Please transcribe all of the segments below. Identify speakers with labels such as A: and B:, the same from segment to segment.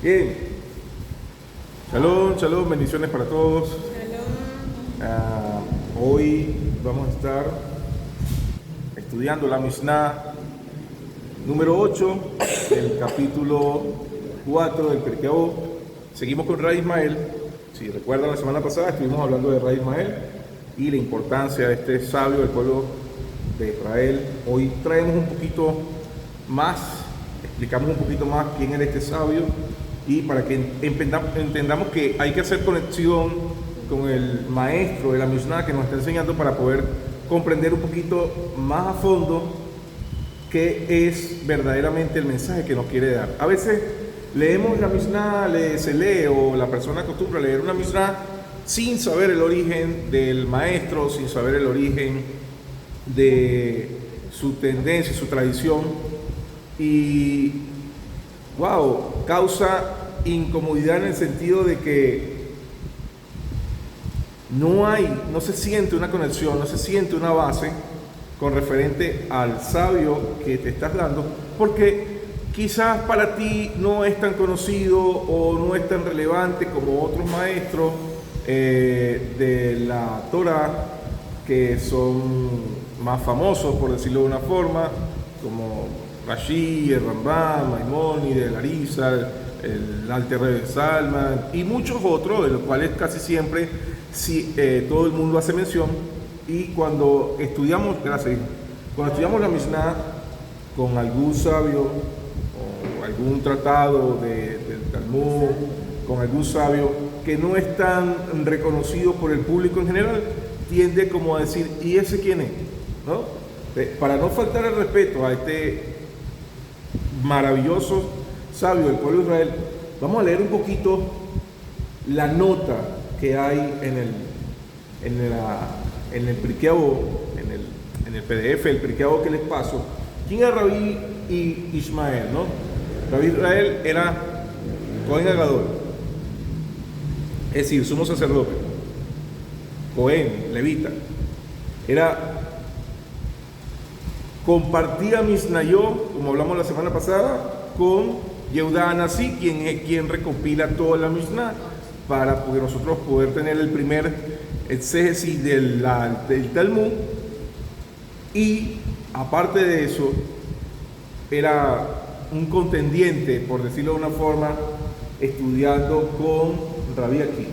A: Bien. Shalom, shalom, bendiciones para todos. Hoy vamos a estar estudiando la Mishnah número 8 del capítulo 4 del Pirkei Avot. Seguimos con Rabbi Ismael. Si recuerdan, la semana pasada estuvimos hablando de Rabbi Ismael y la importancia de este sabio del pueblo de Israel. Hoy traemos un poquito más, explicamos un poquito más quién era este sabio y para que entendamos que hay que hacer conexión con el maestro de la Mishnah que nos está enseñando para poder comprender un poquito más a fondo qué es verdaderamente el mensaje que nos quiere dar. A veces leemos la Mishnah, se lee o la persona acostumbra a leer una Mishnah sin saber el origen del maestro, sin saber el origen de su tendencia, su tradición, y wow, causa incomodidad en el sentido de que no se siente una conexión, no se siente una base con referente al sabio que te estás dando, porque quizás para ti no es tan conocido o no es tan relevante como otros maestros de la Torah que son más famosos, por decirlo de una forma, como Rashi, el Rambam, Maimónides, el Arizal, el Alter Rebbe Zalman y muchos otros, de los cuales casi siempre todo el mundo hace mención. Y cuando estudiamos la Mishnah con algún sabio o algún tratado del Talmud, con algún sabio que no es tan reconocido por el público en general, tiende como a decir, ¿y ese quién es? ¿No? Para no faltar el respeto a este maravilloso sabio del pueblo de Israel, vamos a leer un poquito la nota que hay en el Pirkei Avot, en el PDF del Pirkei Avot que les paso. ¿Quién era Rabbi Ismael? ¿No? Rabbi Israel era Cohen Agadol, es decir, sumo sacerdote, Cohen, levita. Compartía Mishnayot, como hablamos la semana pasada, con Yehuda Anasí, quien recopila toda la Mishnah, para que nosotros poder tener el primer exégesis del Talmud. Y aparte de eso, era un contendiente, por decirlo de una forma, estudiando con Rabbi Akiva.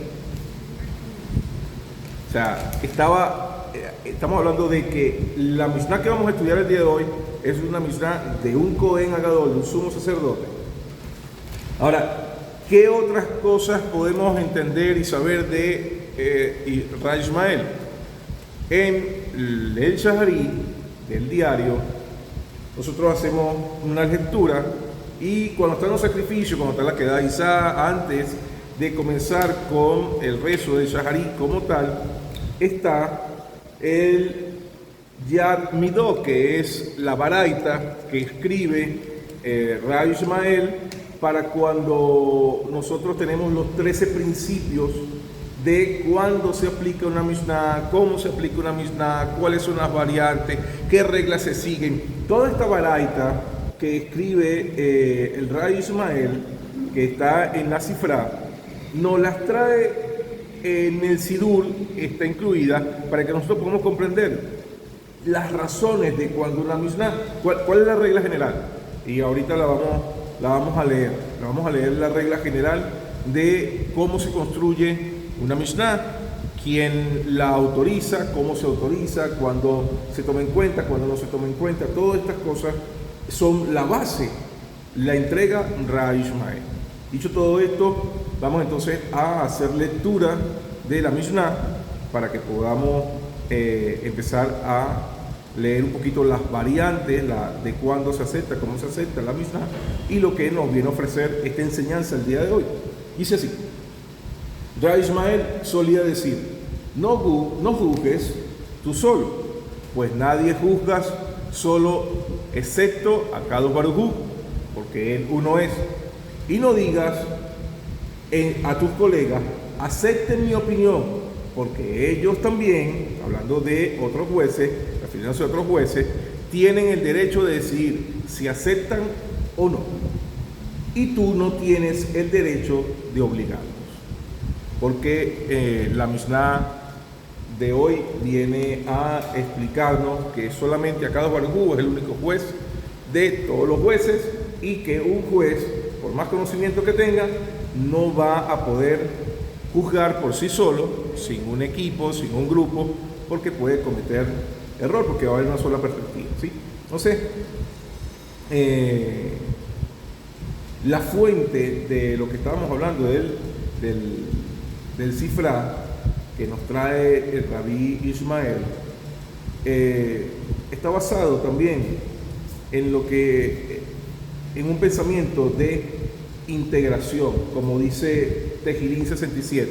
A: O sea, estamos hablando de que la Mishnah que vamos a estudiar el día de hoy es una Mishnah de un Cohen Agadol, de un sumo sacerdote. Ahora, ¿qué otras cosas podemos entender y saber de Rabbi Ismael? En el Shaharí del diario, nosotros hacemos una lectura y cuando están los sacrificios, cuando está la queda de Isá, antes de comenzar con el rezo del Shaharí como tal, está el Yad Midot, que es la baraita que escribe Rabbi Ismael para cuando nosotros tenemos los 13 principios de cuándo se aplica una Mishnah, cómo se aplica una Mishnah, cuáles son las variantes, qué reglas se siguen. Toda esta baraita que escribe el Rabbi Ismael, que está en la Sifra, nos las trae en el Sidur, está incluida, para que nosotros podamos comprender las razones de cuando una Mishnah, cuál es la regla general. Y ahorita la vamos a leer. Vamos a leer la regla general de cómo se construye una Mishnah, quién la autoriza, cómo se autoriza, cuándo se toma en cuenta, cuándo no se toma en cuenta. Todas estas cosas son la base, la entrega Rabbi Ismael. Dicho todo esto, vamos entonces a hacer lectura de la Mishnah para que podamos empezar a leer un poquito las variantes de cuándo se acepta, cómo se acepta la Mishnah y lo que nos viene a ofrecer esta enseñanza el día de hoy. Dice así: Rabbi Ismael solía decir, no juzgues tú solo, pues nadie juzga solo excepto a Kadosh Baruj Hu, porque él uno es. Y no digas a tus colegas, acepten mi opinión, porque ellos también, hablando de otros jueces, refiriéndose a otros jueces, tienen el derecho de decidir si aceptan o no. y tú no tienes el derecho de obligarlos. Porque la Mishnah de hoy viene a explicarnos que solamente Akadosh Baruj Hu es el único juez de todos los jueces y que un juez, por más conocimiento que tenga, no va a poder juzgar por sí solo, sin un equipo, sin un grupo, porque puede cometer error, porque va a haber una sola perspectiva, ¿sí? Entonces, la fuente de lo que estábamos hablando del Sifra que nos trae el Rabí Ishmael está basado también en en un pensamiento de integración, como dice Tejilín 67,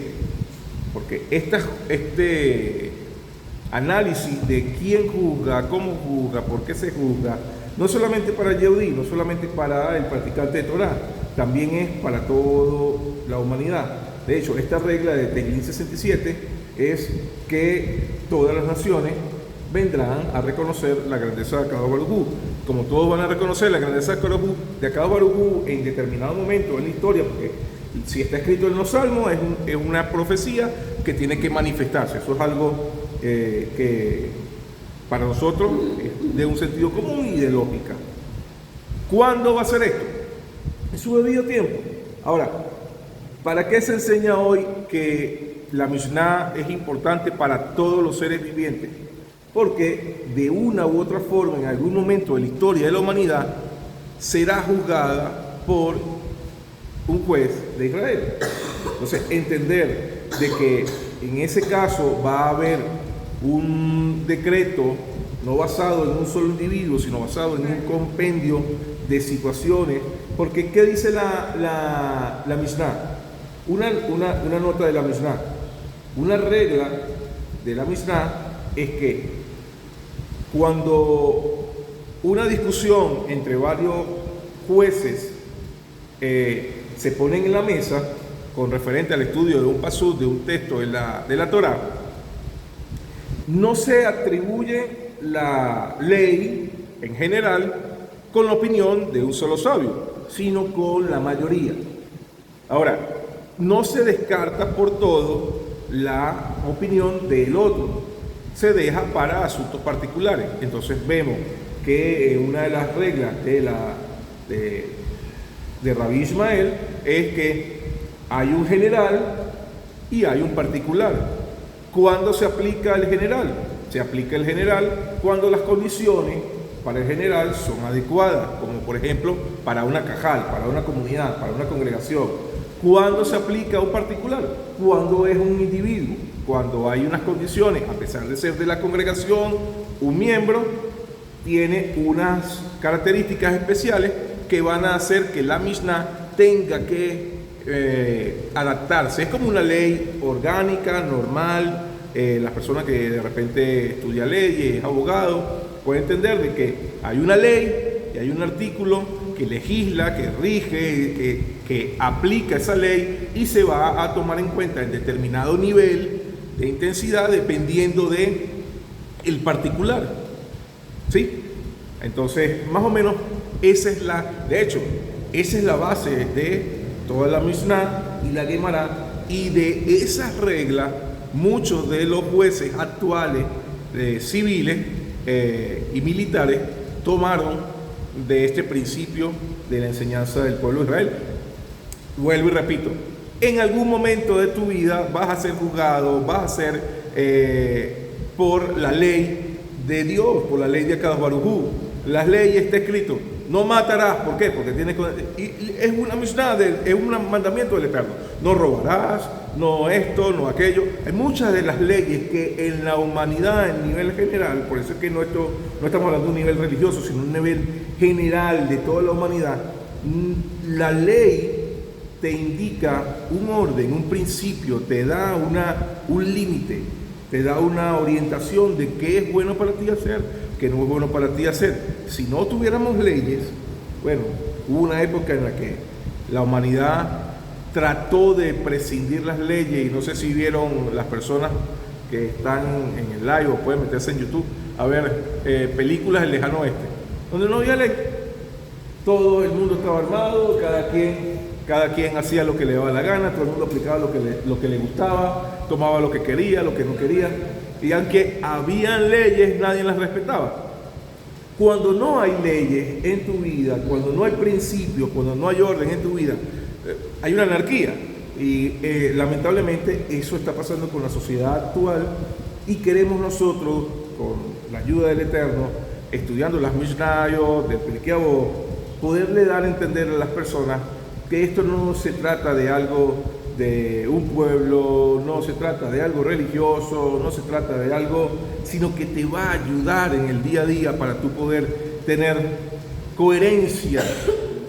A: porque este análisis de quién juzga, cómo juzga, por qué se juzga, no solamente para el Yehudí, no solamente para el practicante de Torah, también es para toda la humanidad. De hecho, esta regla de Tejilín 67 es que todas las naciones vendrán a reconocer la grandeza de Akadosh Baruj Hu. Como todos van a reconocer la grandeza de Akadosh Baruj Hu en determinado momento en la historia, porque si está escrito en los Salmos, es una profecía que tiene que manifestarse. Eso es algo que para nosotros es de un sentido común y de lógica. ¿Cuándo va a ser esto? En su debido tiempo. Ahora, ¿para qué se enseña hoy que la Mishnah es importante para todos los seres vivientes? Porque de una u otra forma, en algún momento de la historia de la humanidad, será juzgada por un juez de Israel. Entonces, entender de que en ese caso va a haber un decreto no basado en un solo individuo, sino basado en un compendio de situaciones. Porque, ¿qué dice la Mishnah? Una nota de la Mishnah. Una regla de la Mishnah es que cuando una discusión entre varios jueces se ponen en la mesa con referente al estudio de un pasú, de un texto de la Torá, no se atribuye la ley en general con la opinión de un solo sabio, sino con la mayoría. Ahora, no se descarta por todo la opinión del otro, se deja para asuntos particulares. Entonces vemos que una de las reglas de Rabí Ishmael es que hay un general y hay un particular. ¿Cuándo se aplica el general? Se aplica el general cuando las condiciones para el general son adecuadas, como por ejemplo para una cajal, para una comunidad, para una congregación. ¿Cuándo se aplica a un particular? Cuando es un individuo, cuando hay unas condiciones, a pesar de ser de la congregación, un miembro tiene unas características especiales que van a hacer que la Mishnah tenga que adaptarse. Es como una ley orgánica, normal. Las personas que de repente estudian leyes, abogado, pueden entender de que hay una ley y hay un artículo que legisla, que rige, que aplica esa ley y se va a tomar en cuenta en determinado nivel de intensidad dependiendo de el particular. ¿Sí? Entonces, más o menos, de hecho, esa es la base de toda la Mishnah y la Gemara, y de esas reglas muchos de los jueces actuales civiles y militares tomaron de este principio de la enseñanza del pueblo de Israel. Vuelvo y repito, en algún momento de tu vida vas a ser juzgado, vas a ser por la ley de Dios, por la ley de Akadosh Baruj Hu. Las leyes está escrito, no matarás. ¿Por qué? Porque es una Mishnah, es un mandamiento del Eterno. No robarás, no esto, no aquello. Hay muchas de las leyes que en la humanidad, en nivel general, por eso es que no estamos hablando de un nivel religioso, sino un nivel general de toda la humanidad, la ley te indica un orden, un principio, te da un límite, te da una orientación de qué es bueno para ti hacer, qué no es bueno para ti hacer. Si no tuviéramos leyes, bueno, hubo una época en la que la humanidad trató de prescindir las leyes, y no sé si vieron las personas que están en el live o pueden meterse en YouTube a ver películas del lejano oeste, donde no había ley. Todo el mundo estaba armado, cada quien hacía lo que le daba la gana, todo el mundo aplicaba lo que le gustaba, tomaba lo que quería, lo que no quería. Y aunque habían leyes, nadie las respetaba. Cuando no hay leyes en tu vida, cuando no hay principios, cuando no hay orden en tu vida, hay una anarquía. Y lamentablemente eso está pasando con la sociedad actual y queremos nosotros, con la ayuda del Eterno, estudiando las Mishnayot, del Pirkei Avot, poderle dar a entender a las personas que esto no se trata de algo de un pueblo, no se trata de algo religioso, no se trata de algo, sino que te va a ayudar en el día a día para tú poder tener coherencia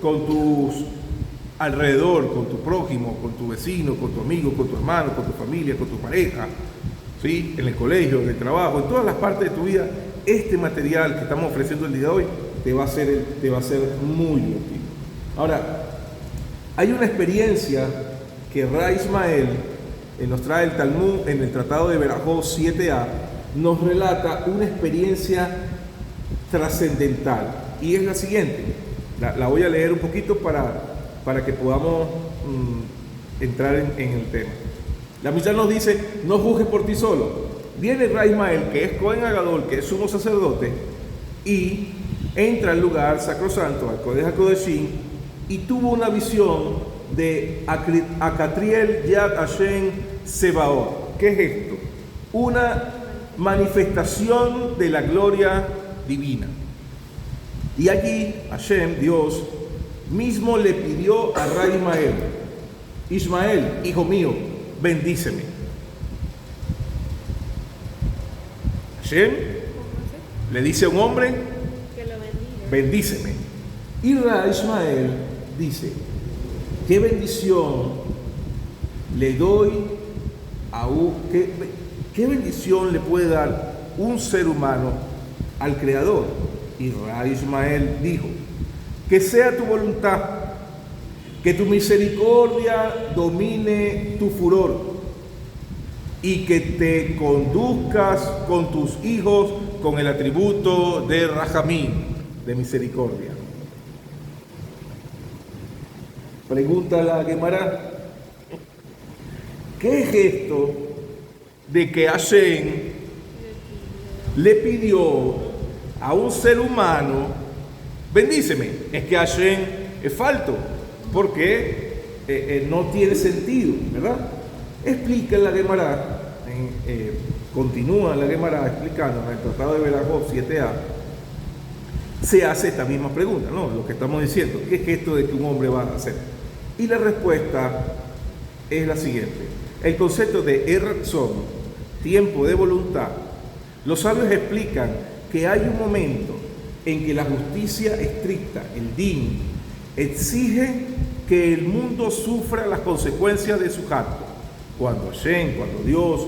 A: con tus alrededor, con tu prójimo, con tu vecino, con tu amigo, con tu hermano, con tu familia, con tu pareja, ¿sí? En el colegio, en el trabajo, en todas las partes de tu vida. Este material que estamos ofreciendo el día de hoy te va a ser muy útil. Ahora, hay una experiencia que Ra Ismael nos trae el Talmud en el Tratado de Berajot 7a, nos relata una experiencia trascendental y es la siguiente. La voy a leer un poquito para que podamos entrar en el tema. La Mishnah nos dice: no juzgues por ti solo. Viene Ra Ismael, que es Cohen Agadol, que es sumo sacerdote, y entra al lugar sacrosanto, al Kodesh HaKodeshim, y tuvo una visión de Akatriel Yad Hashem Sebaot. ¿Qué es esto? Una manifestación de la gloria divina. Y allí Hashem, Dios, mismo le pidió a Ra Ismael: Ismael, hijo mío, bendíceme. Hashem le dice a un hombre: que lo bendiga, bendíceme. Y Ra Ismael dice: ¿qué bendición le doy a qué bendición le puede dar un ser humano al Creador? Y Ra Ismael dijo: que sea tu voluntad, que tu misericordia domine tu furor y que te conduzcas con tus hijos con el atributo de Rahamim, de misericordia. Pregunta la Gemara: ¿qué es esto de que Hashem le pidió a un ser humano: bendíceme? Es que Hashem es falto, porque no tiene sentido, ¿verdad? Explica la Gemara, continúa la Gemara explicando en el Tratado de Berajot 7a, se hace esta misma pregunta, ¿no? Lo que estamos diciendo: ¿qué es esto de que un hombre va a hacer? Y la respuesta es la siguiente: el concepto de Ratzon, tiempo de voluntad, los sabios explican que hay un momento en que la justicia estricta, el din, exige que el mundo sufra las consecuencias de sus actos. Cuando Hashem, cuando Dios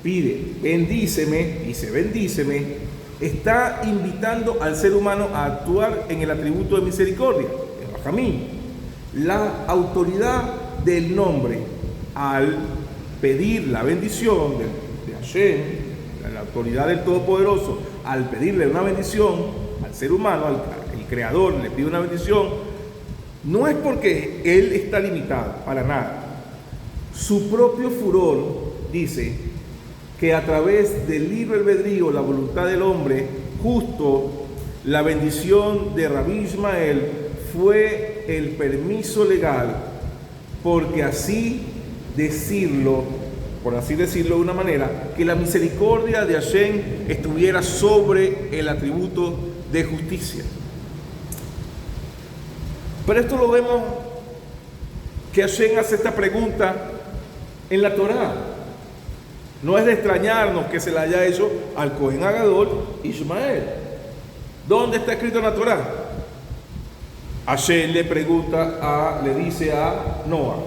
A: pide bendíceme, dice bendíceme, está invitando al ser humano a actuar en el atributo de misericordia, el Rahamim. La autoridad del nombre, al pedir la bendición de Hashem, la autoridad del Todopoderoso, al pedirle una bendición al ser humano, el Creador le pide una bendición, no es porque él está limitado, para nada. Su propio furor dice que a través del libre albedrío, la voluntad del hombre, justo la bendición de Rabbi Ismael fue el permiso legal, porque así decirlo, por así decirlo de una manera, que la misericordia de Hashem estuviera sobre el atributo de justicia. Pero esto lo vemos que Hashem hace esta pregunta en la Torá. No es de extrañarnos que se la haya hecho al Cohen Agadol Ismael. ¿Dónde está escrito en la Torá? Hashem le dice a Noah,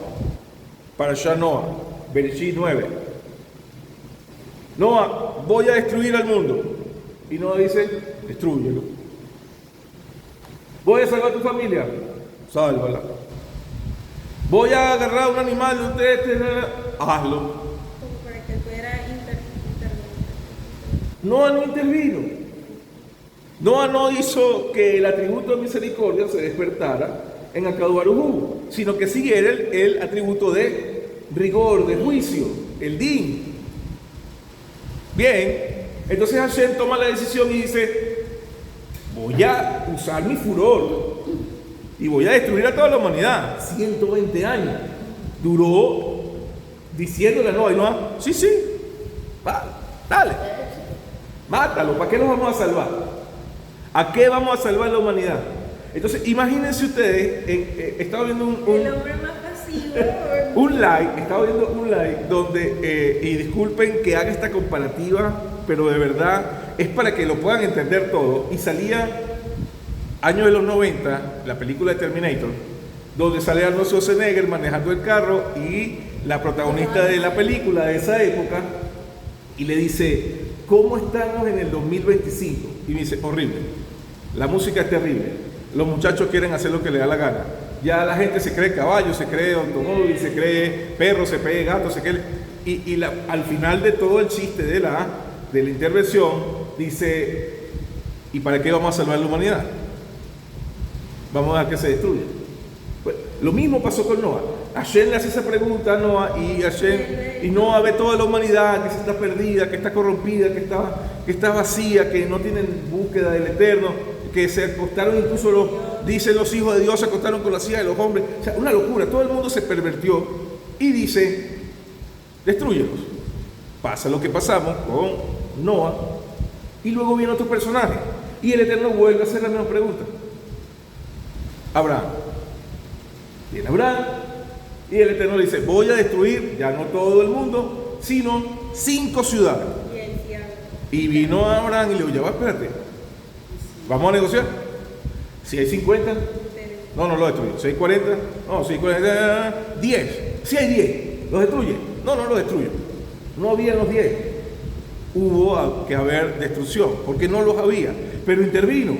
A: Parashá Noah, Bereshit 9, Noah, voy a destruir al mundo. Y Noah dice: destrúyelo. Voy a salvar a tu familia, sálvala. Voy a agarrar un animal de ustedes, hazlo.
B: Como para que pudiera intervenir.
A: No intervino. Noa no hizo que el atributo de misericordia se despertara en Akadobarujú, sino que siguiera el atributo de rigor, de juicio, el din. Bien, entonces Hashem toma la decisión y dice, voy a usar mi furor y voy a destruir a toda la humanidad. 120 años duró diciéndole a Noa, y Noa, sí, va, dale, mátalo, ¿para qué nos vamos a salvar? ¿A qué vamos a salvar la humanidad? Entonces, imagínense ustedes, estaba viendo
B: El hombre más pasivo.
A: estaba viendo un live donde, y disculpen que haga esta comparativa, pero de verdad es para que lo puedan entender todo, y salía años de los 90, la película de Terminator, donde sale Arnold Schwarzenegger manejando el carro y la protagonista de la película de esa época, y le dice, ¿cómo estamos en el 2025? Y me dice, horrible, la música es terrible, los muchachos quieren hacer lo que les da la gana, ya la gente se cree caballo, se cree automóvil, se cree perro, se cree gato, se cree... al final de todo el chiste de la intervención, dice, ¿y para qué vamos a salvar la humanidad? Vamos a dejar que se destruya. Pues, lo mismo pasó con Noa. Hashem le hace esa pregunta a Noa, y Noa ve toda la humanidad que se está perdida, que está corrompida, que está vacía, que no tienen búsqueda del Eterno, que se acostaron, incluso dicen los hijos de Dios, se acostaron con las hijas de los hombres. O sea, una locura, todo el mundo se pervertió y dice, destrúyelos. Pasa lo que pasamos con Noa, y luego viene otro personaje, y el Eterno vuelve a hacer la misma pregunta. Abraham. Viene Abraham, y el Eterno le dice, voy a destruir, ya no todo el mundo, sino 5 ciudades. Y vino Abraham y le dijo, ya va, espérate, vamos a negociar. Si hay 50, no lo destruye. Si hay 40, no, si hay 40, 10. Si hay 10, ¿los destruye? No lo destruye. No había los 10. Hubo que haber destrucción, porque no los había, pero intervino.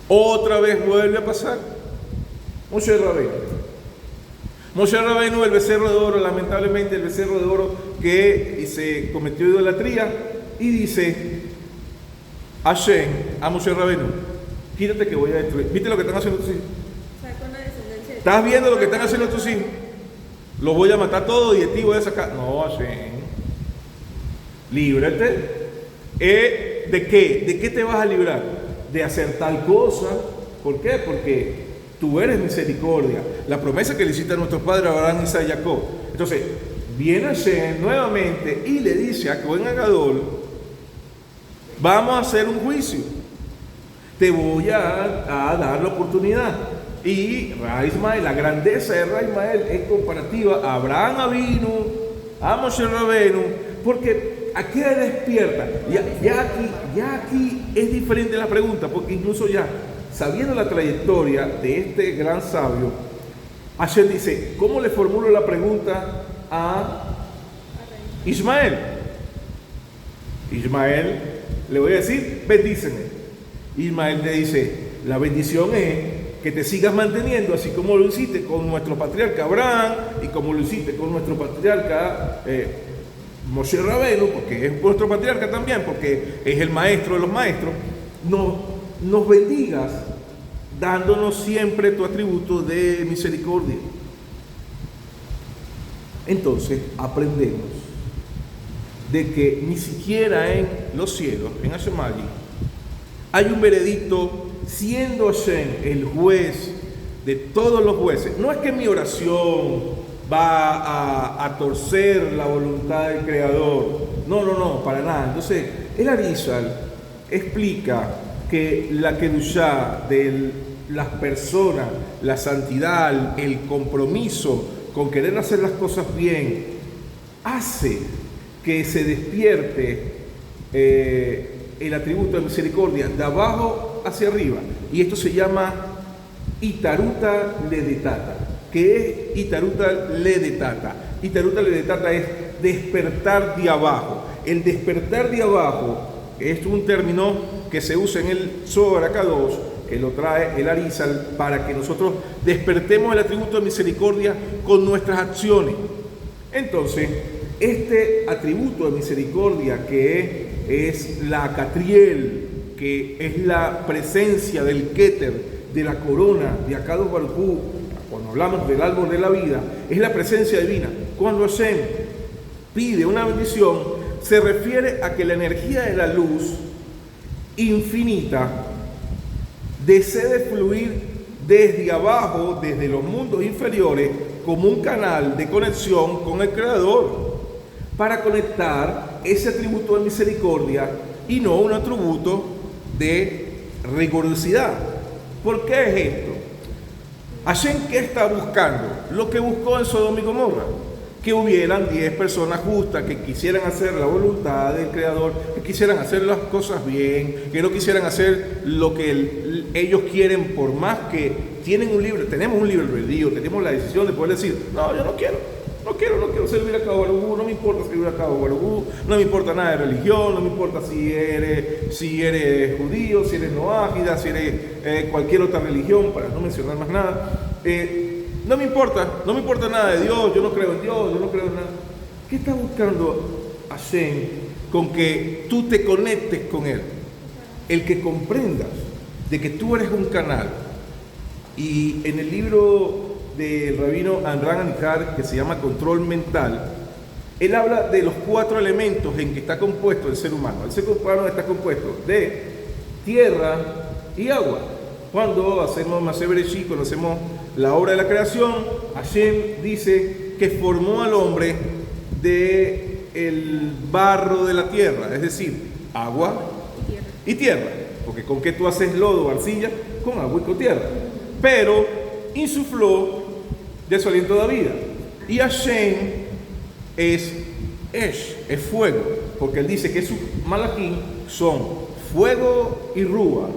A: Otra vez vuelve a pasar. Moshe Rabbeinu, el becerro de oro, lamentablemente el becerro de oro que se cometió idolatría, y dice Hashem a Moshe Rabbeinu, quítate que voy a destruir. ¿Viste lo que están haciendo tus hijos? ¿Estás viendo lo que están haciendo tus hijos? Los voy a matar todos y de ti voy a sacar. No, Hashem, líbrate. ¿De qué? ¿De qué te vas a librar? De hacer tal cosa. ¿Por qué? Porque tú eres misericordia. La promesa que le hiciste a nuestros padres Abraham, Isaac y Jacob. Entonces, viene Hashem nuevamente y le dice a Cohen Agadol, vamos a hacer un juicio. Te voy a dar la oportunidad. Y Ra Ismael, la grandeza de Ra Ismael es comparativa a Abraham Avinu, a Moshe Rabbeinu, porque aquí despierta. Ya aquí es diferente la pregunta, porque incluso ya sabiendo la trayectoria de este gran sabio, Hashem dice, ¿cómo le formulo la pregunta a Ismael? Ismael, le voy a decir, bendíceme. Ismael le dice, la bendición es que te sigas manteniendo, así como lo hiciste con nuestro patriarca Abraham, y como lo hiciste con nuestro patriarca Moshe Rabbeinu, porque es nuestro patriarca también, porque es el maestro de los maestros. Nos bendigas dándonos siempre tu atributo de misericordia. Entonces aprendemos de que ni siquiera en los cielos, en Hashemali, hay un veredicto, siendo Hashem el juez de todos los jueces. No es que mi oración va a torcer la voluntad del Creador. No, para nada. Entonces, el Arizal explica que la Kedushá de las personas, la santidad, el compromiso con querer hacer las cosas bien, hace que se despierte el atributo de misericordia de abajo hacia arriba, y esto se llama Itaruta Ledetata. ¿Qué es Itaruta Ledetata? Itaruta Ledetata es despertar de abajo. El despertar de abajo es un término que se usa en el Zohar Kadosh, que lo trae el Arizal, para que nosotros despertemos el atributo de misericordia con nuestras acciones. Entonces, este atributo de misericordia, que es la Catriel, que es la presencia del Keter, de la corona de Akadosh Baruj Hu, cuando hablamos del árbol de la vida, es la presencia divina. Cuando Hashem pide una bendición, se refiere a que la energía de la luz infinita desee fluir desde abajo, desde los mundos inferiores, como un canal de conexión con el Creador, para conectar ese atributo de misericordia y no un atributo de rigurosidad. ¿Por qué es esto? Hashem, ¿qué está buscando? Lo que buscó en Sodoma y Gomorra, que hubieran 10 personas justas que quisieran hacer la voluntad del Creador, que quisieran hacer las cosas bien, que no quisieran hacer lo que ellos quieren, por más que tenemos un libre albedrío, tenemos la decisión de poder decir, no, yo no quiero servir a Akadosh Baruj Hu, no me importa servir a Akadosh Baruj Hu, no me importa nada de religión, no me importa si eres judío, si eres noáfida, si eres cualquier otra religión, para no mencionar más nada. No me importa nada de Dios, yo no creo en Dios, yo no creo en nada. ¿Qué está buscando Hashem con que tú te conectes con Él? El que comprendas de que tú eres un canal. Y en el libro del rabino Andrán Anijar, que se llama Control Mental, él habla de los 4 elementos en que está compuesto el ser humano. El ser humano está compuesto de tierra y agua. Cuando hacemos Maseh Bereshit, cuando hacemos la obra de la creación, Hashem dice que formó al hombre del barro de la tierra, es decir, agua y tierra. Porque ¿con qué tú haces lodo o arcilla? Con agua y con tierra. Pero insufló de su aliento de vida. Y Hashem es fuego, porque él dice que sus malaquín son fuego y rúa.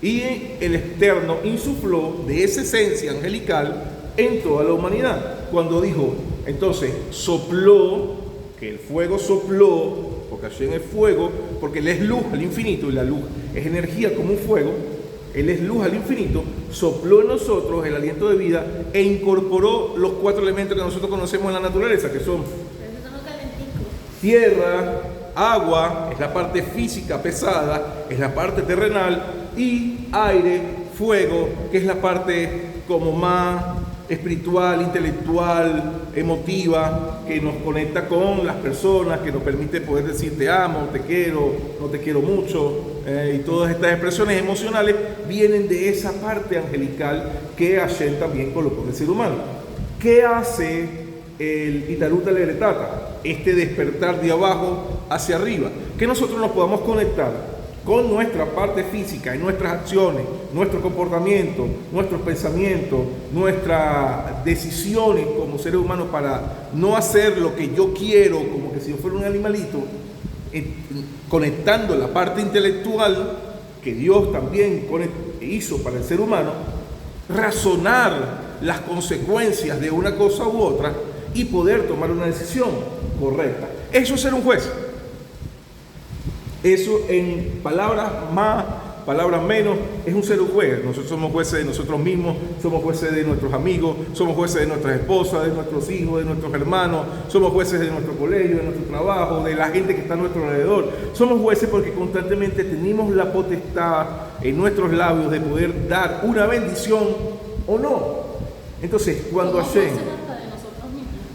A: Y el Eterno insufló de esa esencia angelical en toda la humanidad. Cuando dijo, entonces sopló, que el fuego sopló, porque Hashem es fuego, porque Él es luz al infinito, y la luz es energía como un fuego, Él es luz al infinito, sopló en nosotros el aliento de vida e incorporó los 4 elementos que nosotros conocemos en la naturaleza, que son tierra, agua, es la parte física pesada, es la parte terrenal, y aire, fuego, que es la parte como más espiritual, intelectual, emotiva, que nos conecta con las personas, que nos permite poder decir te amo, te quiero, no te quiero mucho, y todas estas expresiones emocionales vienen de esa parte angelical que Hashem también colocó en el ser humano. ¿Qué hace el Itaruta Leretata? Este despertar de abajo hacia arriba, que nosotros nos podamos conectar con nuestra parte física y nuestras acciones, nuestro comportamiento, nuestros pensamientos, nuestras decisiones como seres humanos para no hacer lo que yo quiero, como que si yo fuera un animalito, conectando la parte intelectual que Dios también hizo para el ser humano, razonar las consecuencias de una cosa u otra y poder tomar una decisión correcta. Eso es ser un juez. Eso, en palabras más, palabras menos, es un ser juez. Nosotros somos jueces de nosotros mismos, somos jueces de nuestros amigos, somos jueces de nuestras esposas, de nuestros hijos, de nuestros hermanos, somos jueces de nuestro colegio, de nuestro trabajo, de la gente que está a nuestro alrededor. Somos jueces porque constantemente tenemos la potestad en nuestros labios de poder dar una bendición o no. Entonces, cuando Hashem...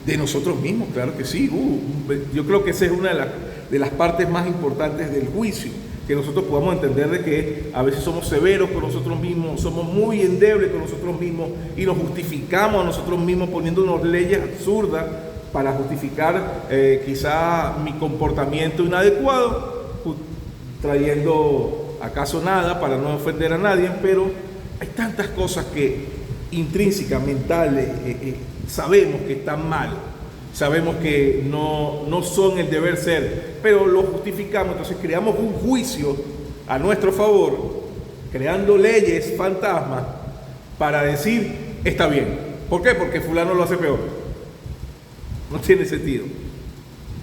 A: De nosotros mismos, claro que sí. Yo creo que esa es una de las partes más importantes del juicio, que nosotros podamos entender de que a veces somos severos con nosotros mismos, somos muy endebles con nosotros mismos y nos justificamos a nosotros mismos poniéndonos leyes absurdas para justificar quizá mi comportamiento inadecuado, trayendo acaso nada para no ofender a nadie, pero hay tantas cosas que intrínsecas, mentales, sabemos que están mal, sabemos que no son el deber ser, pero lo justificamos, entonces creamos un juicio a nuestro favor, creando leyes fantasmas para decir, está bien. ¿Por qué? Porque fulano lo hace peor. No tiene sentido.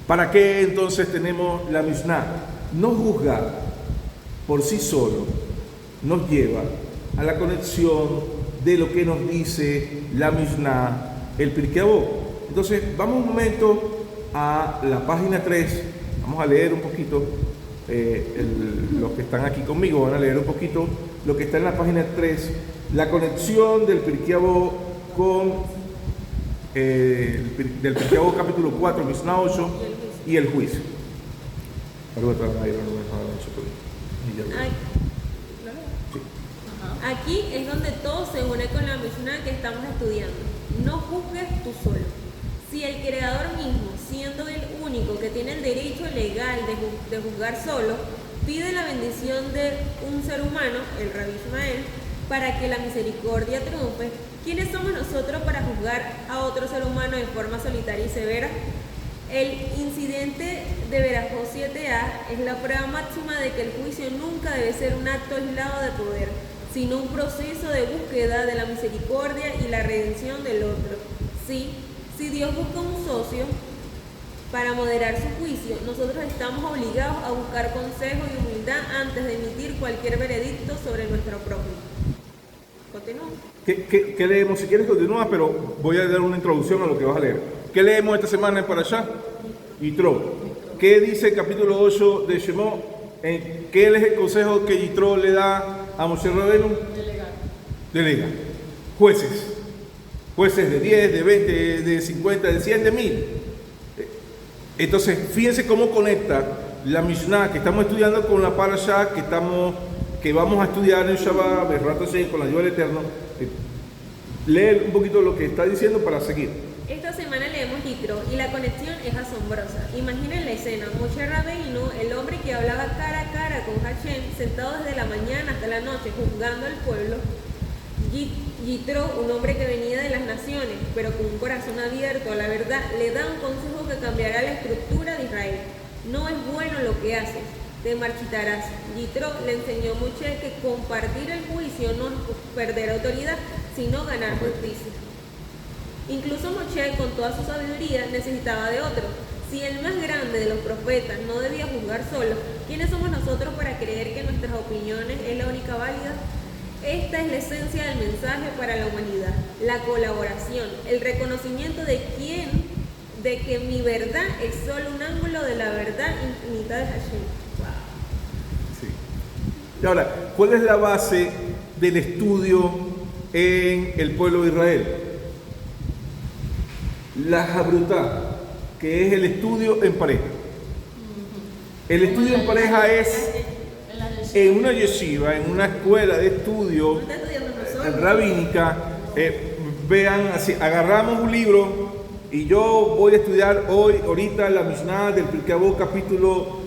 A: ¿Para qué entonces tenemos la Mishnah? No juzgar por sí solo nos lleva a la conexión de lo que nos dice la Mishnah, el Pirkei Avot. Entonces, vamos un momento a la página 3, vamos a leer un poquito los que están aquí conmigo van a leer un poquito lo que está en la página 3, la conexión del Pirkei Avot con del Pirkei Avot capítulo 4, Mishnah 8 y el juicio.
B: Aquí es donde todo se une con la Mishnah que estamos estudiando. No juzgues tú solo. Si el Creador mismo, siendo el único que tiene el derecho legal de juzgar solo, pide la bendición de un ser humano, el Rabbi Ishmael, para que la misericordia triunfe, ¿quiénes somos nosotros para juzgar a otro ser humano de forma solitaria y severa? El incidente de Berajot 7a es la prueba máxima de que el juicio nunca debe ser un acto aislado de poder, sino un proceso de búsqueda de la misericordia y la redención del otro. Si Dios busca un socio para moderar su juicio, nosotros estamos obligados a buscar consejo y humildad antes de emitir cualquier veredicto sobre nuestro prójimo. Continúa.
A: ¿Qué leemos? Si quieres continúa, pero voy a dar una introducción a lo que vas a leer. ¿Qué leemos esta semana en Parashá? Yitro. ¿Qué dice el capítulo 8 de Shemot? ¿Qué es el consejo que Yitro le da a Moshe Rabbeinu? Delega. Jueces de 10, de 20, de 50, de 100, de 1000. Entonces, fíjense cómo conecta la Mishnah que estamos estudiando con la Parashá que vamos a estudiar en Shabbat, Be'ezrat Hashem, con la ayuda del Eterno. Lee un poquito lo que está diciendo para seguir.
B: Esta semana leemos Yitro y la conexión es asombrosa. Imaginen la escena: Moshe Rabbeinu, el hombre que hablaba cara a cara con Hashem, sentado desde la mañana hasta la noche juzgando al pueblo. Yitro, un hombre que venía de las naciones, pero con un corazón abierto a la verdad, le da un consejo que cambiará la estructura de Israel. No es bueno lo que haces, te marchitarás. Yitro le enseñó a Moshe que compartir el juicio no es perder autoridad, sino ganar justicia. Incluso Moshe, con toda su sabiduría, necesitaba de otro. Si el más grande de los profetas no debía juzgar solo, ¿quiénes somos nosotros para creer que nuestras opiniones es la única válida? Esta es la esencia del mensaje para la humanidad: la colaboración, el reconocimiento de que mi verdad es solo un ángulo de la verdad infinita de Hashem.
A: Sí. Y ahora, ¿cuál es la base del estudio en el pueblo de Israel? La Habrutá, que es el estudio en pareja. El estudio en pareja es en una yeshiva, en una escuela de estudio rabínica. Vean, así, agarramos un libro y yo voy a estudiar ahorita la Mishnah del Pirkei Avot capítulo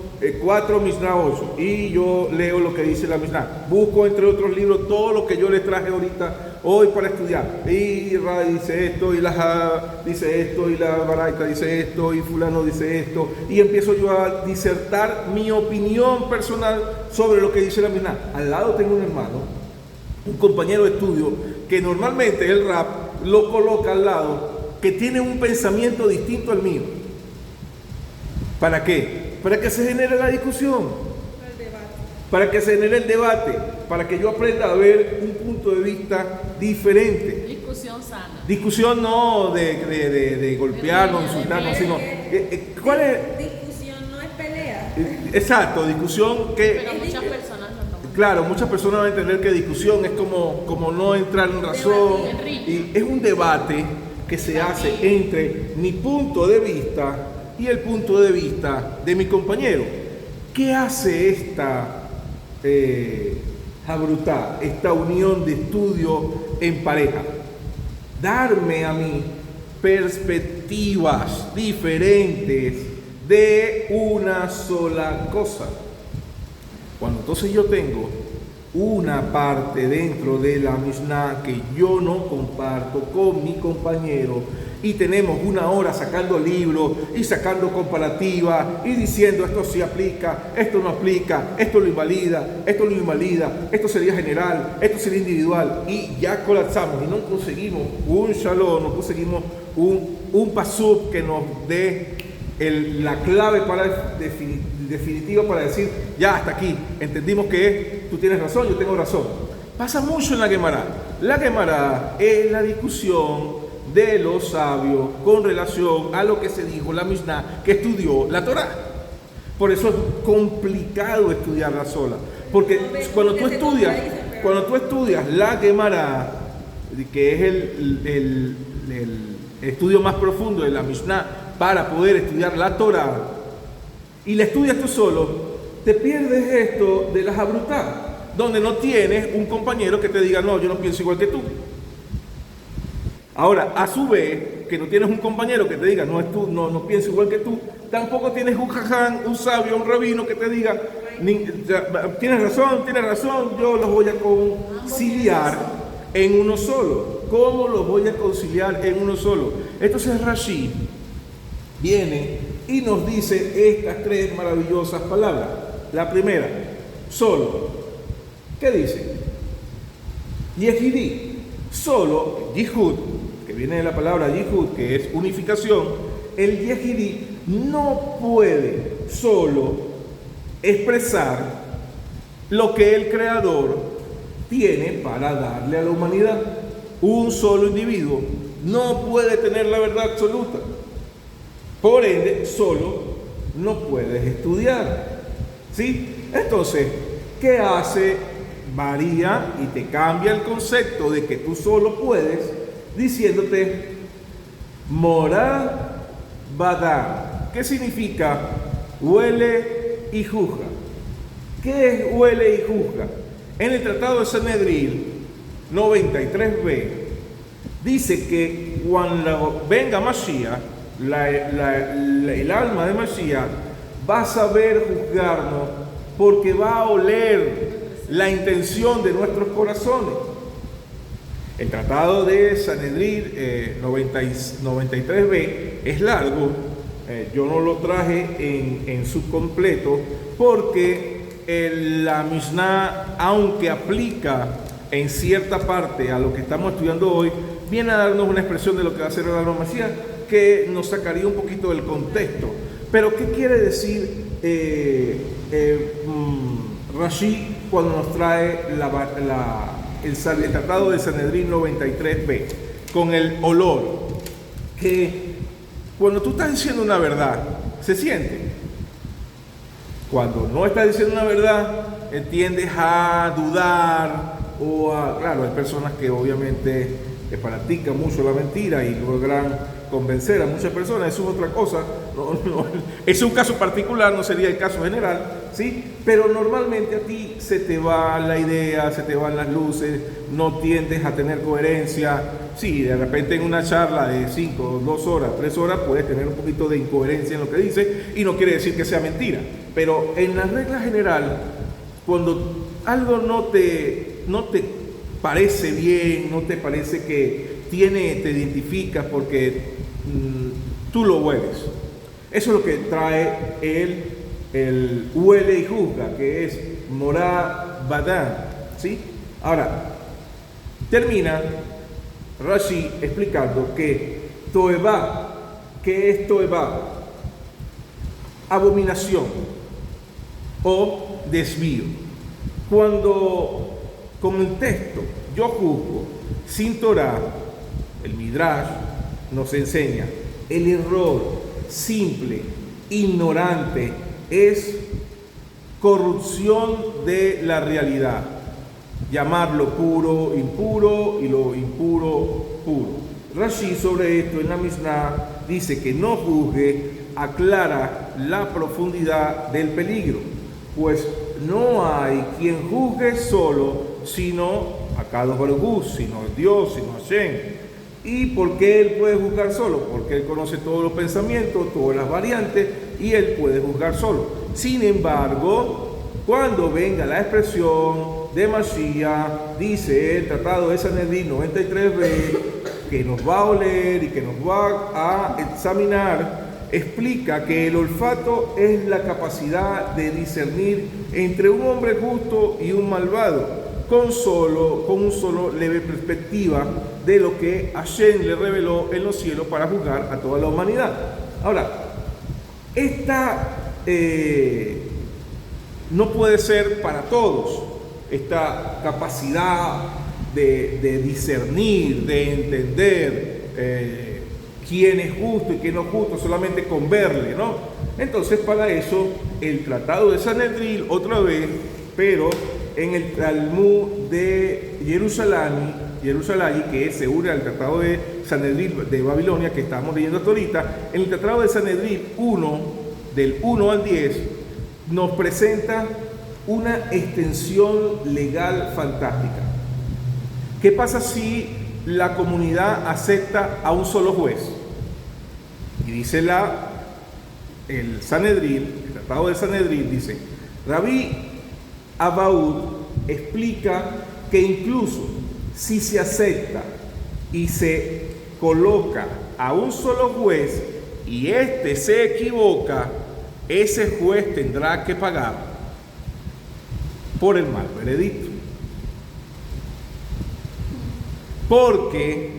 A: 4, Mishnah 8, y yo leo lo que dice la Mishnah. Busco entre otros libros todo lo que yo les traje ahorita hoy para estudiar. Y Ra dice esto, y la Ha dice esto, y la Baraita dice esto, y fulano dice esto, y empiezo yo a disertar mi opinión personal sobre lo que dice la Mishnah. Al lado tengo un hermano, un compañero de estudio, que normalmente el rap lo coloca al lado, que tiene un pensamiento distinto al mío. ¿Para qué? Para que se genere la discusión, para que se genere el debate, para que yo aprenda a ver un punto de vista diferente.
C: Discusión sana.
A: Discusión no de golpearnos, insultarnos, sino... ¿cuál es?
B: Discusión no es pelea.
A: Exacto, discusión que...
C: Pero muchas personas no toman.
A: Claro, muchas personas van a entender que discusión es como no entrar en razón. Y es un debate que se hace entre mi punto de vista y el punto de vista de mi compañero. ¿Qué hace esta Habrutá, esta unión de estudio en pareja? Darme a mí perspectivas diferentes de una sola cosa. Cuando entonces yo tengo una parte dentro de la Mishnah que yo no comparto con mi compañero, y tenemos una hora sacando libros y sacando comparativas y diciendo esto sí aplica, esto no aplica, esto lo invalida, esto lo invalida, esto sería general, esto sería individual, y ya colapsamos y no conseguimos un shalom, no conseguimos un pasuk que nos dé la clave para definitiva para decir ya hasta aquí, entendimos que tú tienes razón, yo tengo razón. Pasa mucho en la Gemara. La Gemara es la discusión de los sabios con relación a lo que se dijo la Mishnah que estudió la Torá. Por eso es complicado estudiarla sola. Porque cuando tú estudias la Gemara, que es el estudio más profundo de la Mishnah, para poder estudiar la Torah, y la estudias tú solo, te pierdes esto de las abrutá, donde no tienes un compañero que te diga, no, yo no pienso igual que tú. Ahora, a su vez, que no tienes un compañero que te diga, no pienso igual que tú, tampoco tienes un jaján, un sabio, un rabino que te diga, tienes razón, yo los voy a conciliar en uno solo. ¿Cómo los voy a conciliar en uno solo? Entonces Rashi viene y nos dice estas tres maravillosas palabras. La primera, solo. ¿Qué dice? Yehidí, solo, Yihud, que viene de la palabra Yihud, que es unificación. El Yehidí no puede solo expresar lo que el Creador tiene para darle a la humanidad. Un solo individuo no puede tener la verdad absoluta. Por ende, solo no puedes estudiar. ¿Sí? Entonces, ¿qué hace? Varía y te cambia el concepto de que tú solo puedes, diciéndote Morá Badá. ¿Qué significa? Huele y juzga. ¿Qué es huele y juzga? En el Tratado de Sanedrín 93b dice que cuando venga Mashiach, el alma de Mashiach va a saber juzgarnos porque va a oler la intención de nuestros corazones. El Tratado de Sanedrín 93b es largo, yo no lo traje en su completo porque la Mishnah, aunque aplica en cierta parte a lo que estamos estudiando hoy, viene a darnos una expresión de lo que va a ser el alma Mashiach que nos sacaría un poquito del contexto. Pero ¿qué quiere decir Rashi cuando nos trae el Tratado de Sanedrín 93b con el olor? Que cuando tú estás diciendo una verdad, se siente. Cuando no estás diciendo una verdad, tiendes a dudar claro, hay personas que obviamente practican mucho la mentira y logran convencer a muchas personas, eso es otra cosa, es un caso particular, no sería el caso general, ¿sí? Pero normalmente a ti se te va la idea, se te van las luces, no tiendes a tener coherencia. Sí, de repente en una charla de 5, 2 horas, 3 horas puedes tener un poquito de incoherencia en lo que dices y no quiere decir que sea mentira, pero en la regla general, cuando algo no te parece bien, no te parece que te identificas porque tú lo hueles. Eso es lo que trae el huele y juzga, que es Morá Badá, ¿sí? Ahora, termina Rashi explicando que Toevá, ¿qué es Toevá? Abominación o desvío. Cuando con el texto yo juzgo sin Torah, el Midrash nos enseña el error simple, ignorante, es corrupción de la realidad. Llamarlo puro, impuro y lo impuro, puro. Rashi sobre esto en la Mishnah dice que no juzgue, aclara la profundidad del peligro, pues no hay quien juzgue solo, sino Akadosh Baruj Hu, sino Dios, sino Hashem. ¿Y por qué él puede juzgar solo? Porque él conoce todos los pensamientos, todas las variantes, y él puede juzgar solo. Sin embargo, cuando venga la expresión de Mashiach, dice el Tratado de Sanedrín 93b, que nos va a oler y que nos va a examinar, explica que el olfato es la capacidad de discernir entre un hombre justo y un malvado, con un solo leve perspectiva de lo que Hashem le reveló en los cielos para juzgar a toda la humanidad. Ahora, esta no puede ser para todos, esta capacidad de discernir, de entender, quién es justo y quién no es justo solamente con verle, ¿no? Entonces para eso el Tratado de Sanedrín, otra vez, pero en el Talmud de Jerusalén, que se une al Tratado de Sanedrín de Babilonia que estamos leyendo hasta ahorita, en el Tratado de Sanedrín 1, del 1 al 10, nos presenta una extensión legal fantástica. ¿Qué pasa si la comunidad acepta a un solo juez? Y dice el Sanedrín, el Tratado de Sanedrín, dice, Rabí Abaud explica que incluso si se acepta y se coloca a un solo juez y éste se equivoca, ese juez tendrá que pagar por el mal veredicto. Porque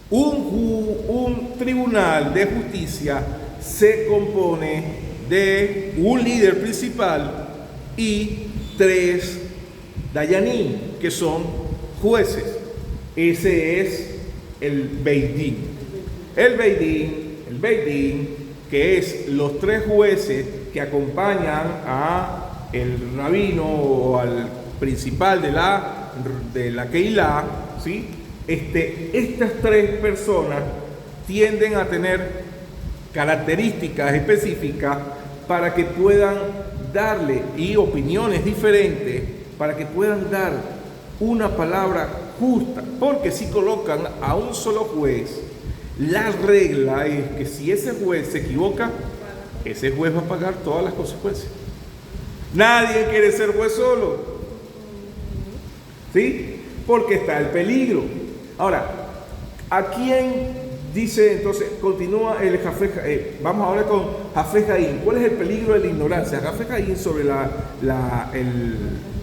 A: un tribunal de justicia se compone de un líder principal y 3 dayanim, que son jueces. Ese es el Beidín. El Beidín, que es los 3 jueces que acompañan a el rabino o al principal de la Keilah, ¿sí? Estas 3 personas tienden a tener características específicas para que puedan darle y opiniones diferentes, para que puedan dar una palabra justa, porque si colocan a un solo juez, la regla es que si ese juez se equivoca, ese juez va a pagar todas las consecuencias. Nadie quiere ser juez solo, ¿sí? Porque está el peligro. Ahora, ¿a quién dice entonces? Continúa el Jafet, vamos ahora con Jafet Haim. ¿Cuál es el peligro de la ignorancia? Jafet Haim, sobre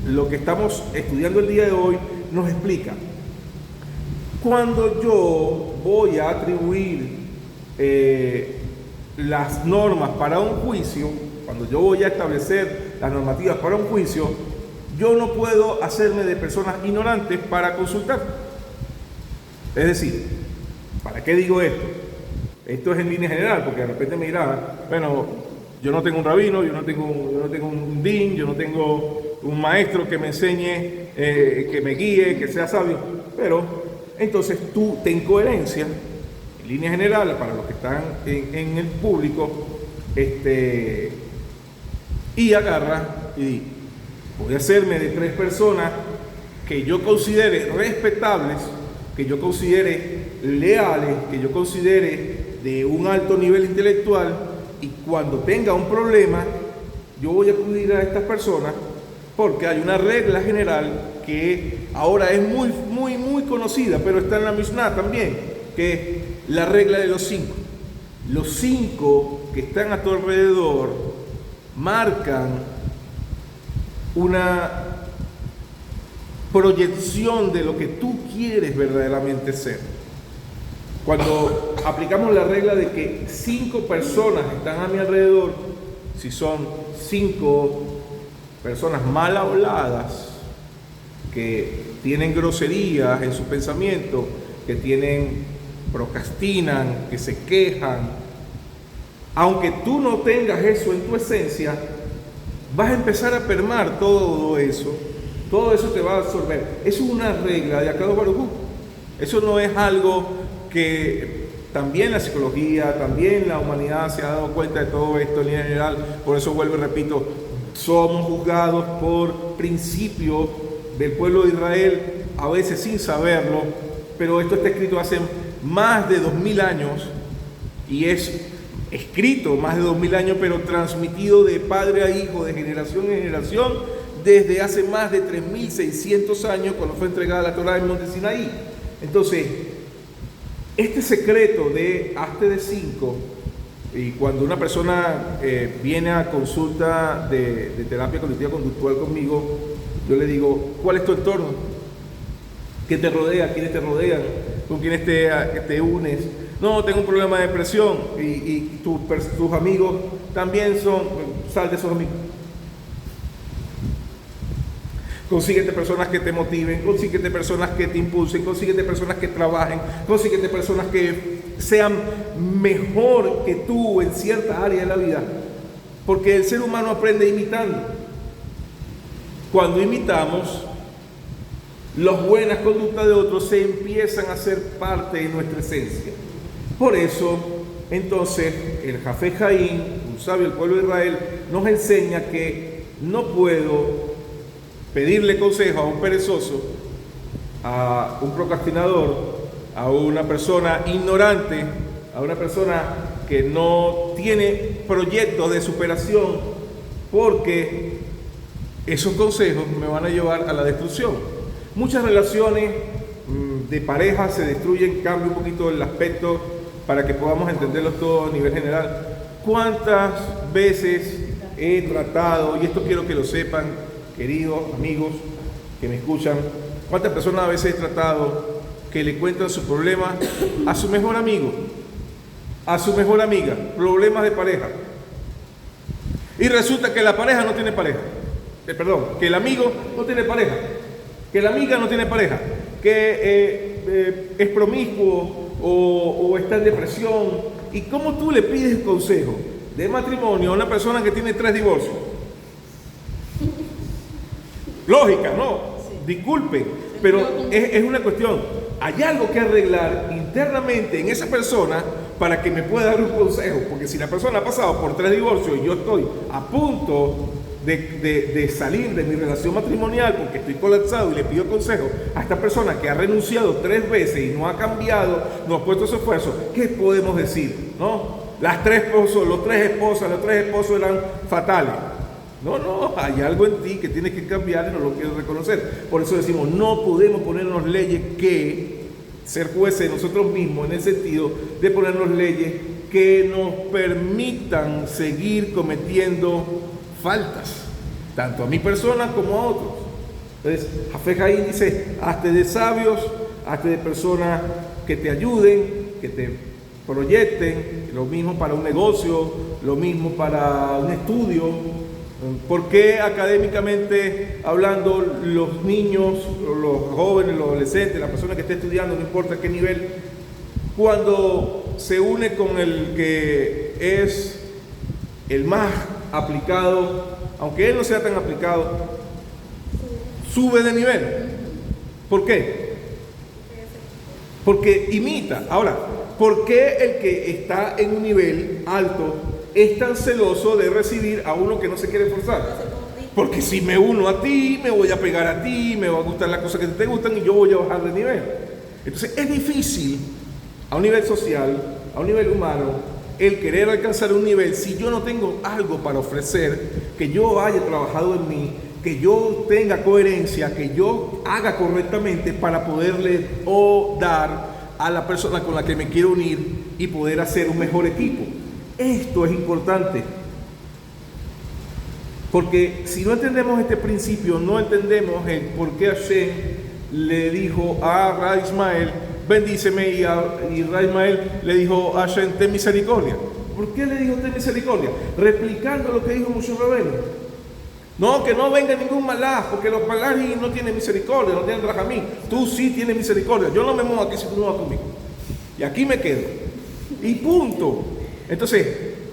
A: lo que estamos estudiando el día de hoy, nos explica. Cuando yo voy a atribuir las normas para un juicio, cuando yo voy a establecer las normativas para un juicio, yo no puedo hacerme de personas ignorantes para consultar. Es decir, ¿para qué digo esto? Esto es en línea general, porque de repente me dirá, bueno, yo no tengo un rabino, yo no tengo un din, yo no tengo un maestro que me enseñe, que me guíe, que sea sabio. Pero entonces tú ten coherencia, en línea general, para los que están en el público, y agarra y di, voy a hacerme de 3 personas que yo considere respetables, que yo considere leales, que yo considere de un alto nivel intelectual, y cuando tenga un problema, yo voy a acudir a estas personas, porque hay una regla general que ahora es muy conocida, pero está en la Mishnah también, que es la regla de los 5. Los 5 que están a tu alrededor marcan una proyección de lo que tú quieres verdaderamente ser. Cuando aplicamos la regla de que 5 personas están a mi alrededor, si son 5 personas mal habladas, que tienen groserías en su pensamiento, que procrastinan, que se quejan, aunque tú no tengas eso en tu esencia, vas a empezar a permear todo eso te va a absorber. Eso es una regla de Akadosh Baruj Hu. Eso no es algo que también la psicología, también la humanidad se ha dado cuenta de todo esto en general. Por eso vuelvo y repito, somos juzgados por principio del pueblo de Israel, a veces sin saberlo, pero esto está escrito hace más de 2000 años y es escrito más de 2000 años, pero transmitido de padre a hijo, de generación en generación, desde hace más de 3600 años, cuando fue entregada la Torá en Monte Sinaí. Entonces, este secreto de hazte de 5, y cuando una persona viene a consulta de terapia cognitiva conductual conmigo, yo le digo, ¿cuál es tu entorno? ¿Qué te rodea? ¿Quiénes te rodean? ¿Con quiénes te unes? No, tengo un problema de depresión y tus amigos también sal de esos amigos. Consíguete personas que te motiven, consíguete personas que te impulsen, consíguete personas que trabajen, consíguete personas que sean mejor que tú en cierta área de la vida, porque el ser humano aprende imitando. Cuando imitamos, las buenas conductas de otros se empiezan a ser parte de nuestra esencia. Por eso, entonces, el Jafet Haim, un sabio del pueblo de Israel, nos enseña que no puedo pedirle consejo a un perezoso, a un procrastinador, a una persona ignorante, a una persona que no tiene proyectos de superación, porque esos consejos me van a llevar a la destrucción. Muchas relaciones de pareja se destruyen. Cambio un poquito el aspecto para que podamos entenderlos todos a nivel general. ¿Cuántas veces he tratado, y esto quiero que lo sepan, queridos amigos que me escuchan, cuántas personas a veces he tratado que le cuentan su problema a su mejor amigo, a su mejor amiga, problemas de pareja, y resulta que la pareja no tiene pareja, que el amigo no tiene pareja, que la amiga no tiene pareja, que es promiscuo o está en depresión? ¿Y cómo tú le pides consejo de matrimonio a una persona que tiene 3 divorcios? Lógica, ¿no? Disculpen, pero es una cuestión. Hay algo que arreglar internamente en esa persona para que me pueda dar un consejo, porque si la persona ha pasado por 3 divorcios y yo estoy a punto de salir de mi relación matrimonial porque estoy colapsado y le pido consejo a esta persona que ha renunciado 3 veces y no ha cambiado, no ha puesto su esfuerzo, ¿qué podemos decir? ¿No? Los tres esposos eran fatales. No, hay algo en ti que tienes que cambiar y no lo quieres reconocer. Por eso decimos, no podemos ponernos leyes que ser jueces de nosotros mismos, en el sentido de ponernos leyes que nos permitan seguir cometiendo faltas, tanto a mi persona como a otros. Entonces, Jafet Haim dice, hazte de sabios, hazte de personas que te ayuden, que te proyecten, lo mismo para un negocio, lo mismo para un estudio. ¿Por qué académicamente hablando los niños, los jóvenes, los adolescentes, la persona que esté estudiando, no importa qué nivel, cuando se une con el que es el más aplicado, aunque él no sea tan aplicado, sube de nivel? ¿Por qué? Porque imita. Ahora, ¿por qué el que está en un nivel alto es tan celoso de recibir a uno que no se quiere esforzar? Porque si me uno a ti, me voy a pegar a ti, me va a gustar las cosas que te gustan y yo voy a bajar de nivel. Entonces es difícil a un nivel social, a un nivel humano, el querer alcanzar un nivel si yo no tengo algo para ofrecer, que yo haya trabajado en mí, que yo tenga coherencia, que yo haga correctamente para poderle dar a la persona con la que me quiero unir y poder hacer un mejor equipo. Esto es importante, porque si no entendemos este principio, no entendemos el por qué Hashem le dijo a Ra Ismael, bendíceme, y Ra Ismael le dijo a Hashem, ten misericordia. ¿Por qué le dijo ten misericordia? Replicando lo que dijo Moshe Rabbeinu. No, que no venga ningún malaj, porque los malajim no tienen misericordia, no tienen rajamín. Tú sí tienes misericordia. Yo no me muevo aquí si tú no vas conmigo. Y aquí me quedo. Y punto. Entonces,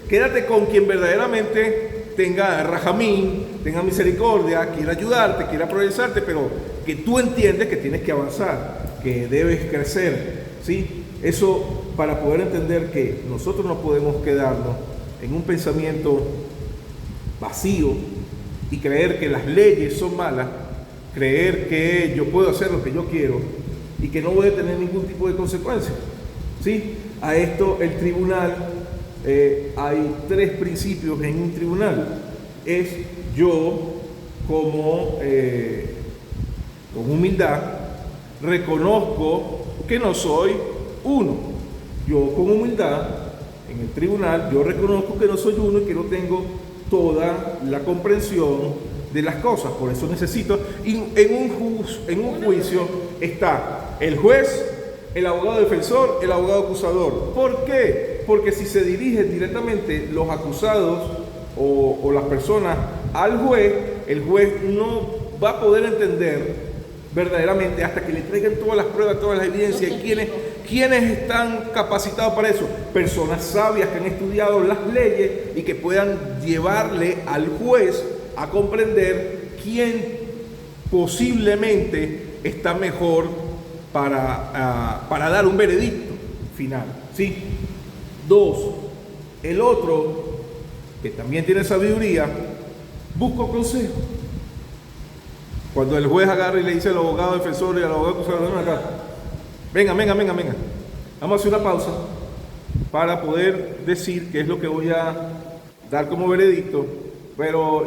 A: quédate con quien verdaderamente tenga rajamín, tenga misericordia, quiera ayudarte, quiera progresarte, pero que tú entiendes que tienes que avanzar, que debes crecer, ¿sí? Eso para poder entender que nosotros no podemos quedarnos en un pensamiento vacío y creer que las leyes son malas, creer que yo puedo hacer lo que yo quiero y que no voy a tener ningún tipo de consecuencia, ¿sí? A esto el tribunal, hay 3 principios en un tribunal. Es yo como con humildad reconozco que no soy uno. Yo con humildad en el tribunal yo reconozco que no soy uno y que no tengo toda la comprensión de las cosas. Por eso necesito, en un juicio está el juez, el abogado defensor, el abogado acusador. ¿Por qué? Porque si se dirigen directamente los acusados o las personas al juez, el juez no va a poder entender verdaderamente hasta que le traigan todas las pruebas, todas las evidencias, ¿quiénes están capacitados para eso? Personas sabias que han estudiado las leyes y que puedan llevarle al juez a comprender quién posiblemente está mejor para dar un veredicto final. ¿Sí? 2. El otro, que también tiene sabiduría, busca consejo. Cuando el juez agarra y le dice al abogado defensor y al abogado acusador, ven acá, venga. Vamos a hacer una pausa para poder decir qué es lo que voy a dar como veredicto.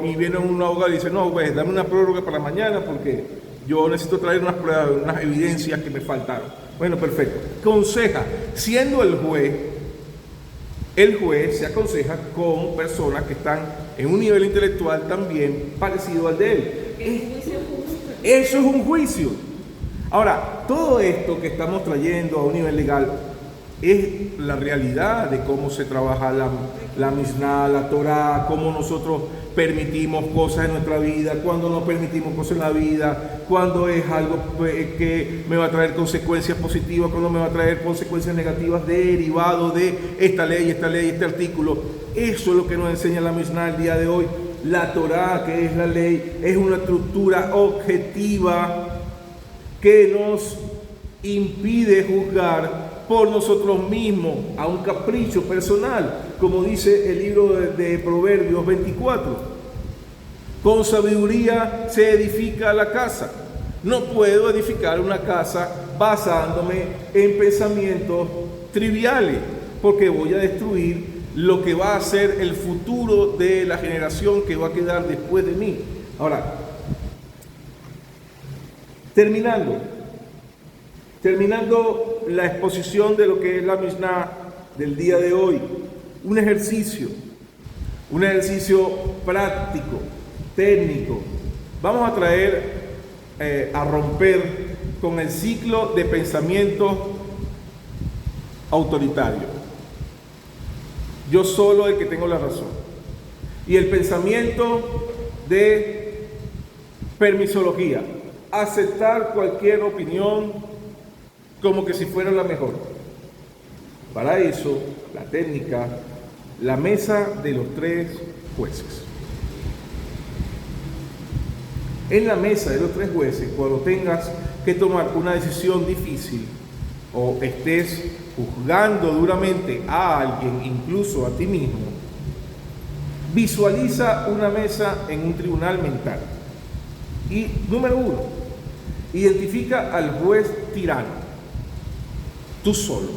A: Y viene un abogado y dice, no, pues dame una prórroga para mañana porque yo necesito traer unas pruebas, unas evidencias que me faltaron. Bueno, perfecto. Conseja, siendo el juez se aconseja con personas que están en un nivel intelectual también parecido al de él. Eso es un juicio. Ahora, todo esto que estamos trayendo a un nivel legal es la realidad de cómo se trabaja la Mishnah, la Torah, cómo nosotros permitimos cosas en nuestra vida, cuando no permitimos cosas en la vida, cuando es algo que me va a traer consecuencias positivas, cuando me va a traer consecuencias negativas derivado de esta ley, este artículo. Eso es lo que nos enseña la Mishnah el día de hoy. La Torah, que es la ley, es una estructura objetiva que nos impide juzgar por nosotros mismos a un capricho personal, como dice el libro de Proverbios 24. Con sabiduría se edifica la casa. No puedo edificar una casa basándome en pensamientos triviales, porque voy a destruir lo que va a ser el futuro de la generación que va a quedar después de mí. Ahora, terminando la exposición de lo que es la Mishnah del día de hoy, un ejercicio práctico, técnico. Vamos a traer a romper con el ciclo de pensamiento autoritario. Yo solo el que tengo la razón. Y el pensamiento de permisología, aceptar cualquier opinión como que si fuera la mejor. Para eso, la técnica, la mesa de los 3 jueces. En la mesa de los 3 jueces, cuando tengas que tomar una decisión difícil o estés juzgando duramente a alguien, incluso a ti mismo, visualiza una mesa en un tribunal mental. Y número 1, identifica al juez tirano. Tú solo.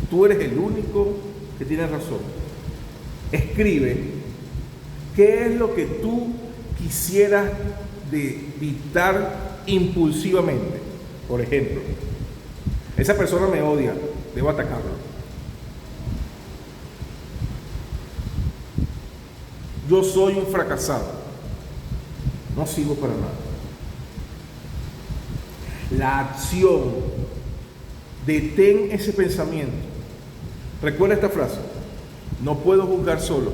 A: Tú eres el único que tiene razón. Escribe qué es lo que tú quisieras dictar impulsivamente. Por ejemplo, esa persona me odia, debo atacarlo. Yo soy un fracasado, no sirvo para nada. La acción, detén ese pensamiento. Recuerda esta frase: no puedo juzgar solo.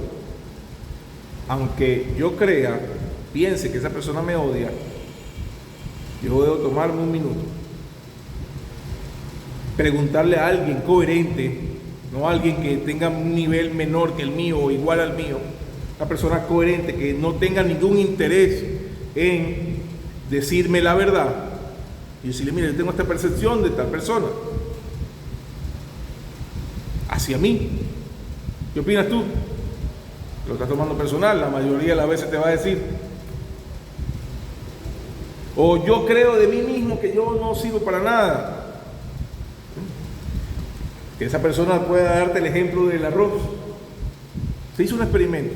A: Aunque yo piense que esa persona me odia, yo debo tomarme un minuto, preguntarle a alguien coherente, no a alguien que tenga un nivel menor que el mío o igual al mío, una persona coherente que no tenga ningún interés en decirme la verdad, y decirle: mire, yo tengo esta percepción de tal persona hacia mí, ¿qué opinas tú? Lo estás tomando personal, la mayoría de las veces te va a decir. O yo creo de mí mismo que yo no sirvo para nada. Que esa persona pueda darte el ejemplo del arroz. Se hizo un experimento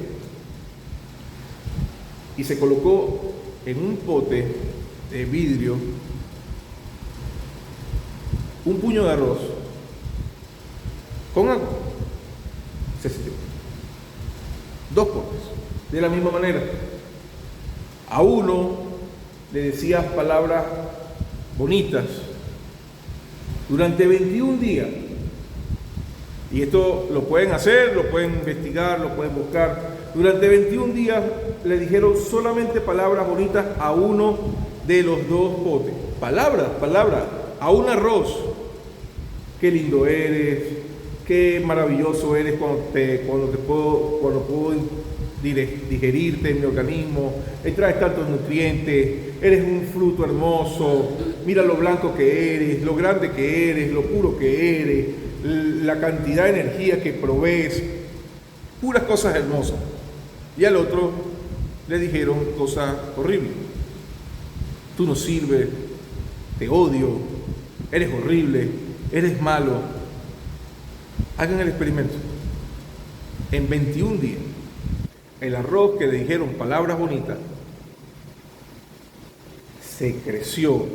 A: y se colocó en un pote de vidrio un puño de arroz con agua. Se sintió 2 potes de la misma manera. A uno le decías palabras bonitas durante 21 días. Y esto lo pueden hacer, lo pueden investigar, lo pueden buscar. Durante 21 días le dijeron solamente palabras bonitas a uno de los 2 potes. Palabras, a un arroz. qué lindo eres, qué maravilloso eres cuando puedo digerirte en mi organismo, traes tantos nutrientes, eres un fruto hermoso, mira lo blanco que eres, lo grande que eres, lo puro que eres, la cantidad de energía que provees, puras cosas hermosas. Y al otro le dijeron cosas horribles. Tú no sirves, te odio, eres horrible, eres malo. Hagan el experimento. En 21 días, el arroz que le dijeron palabras bonitas se creció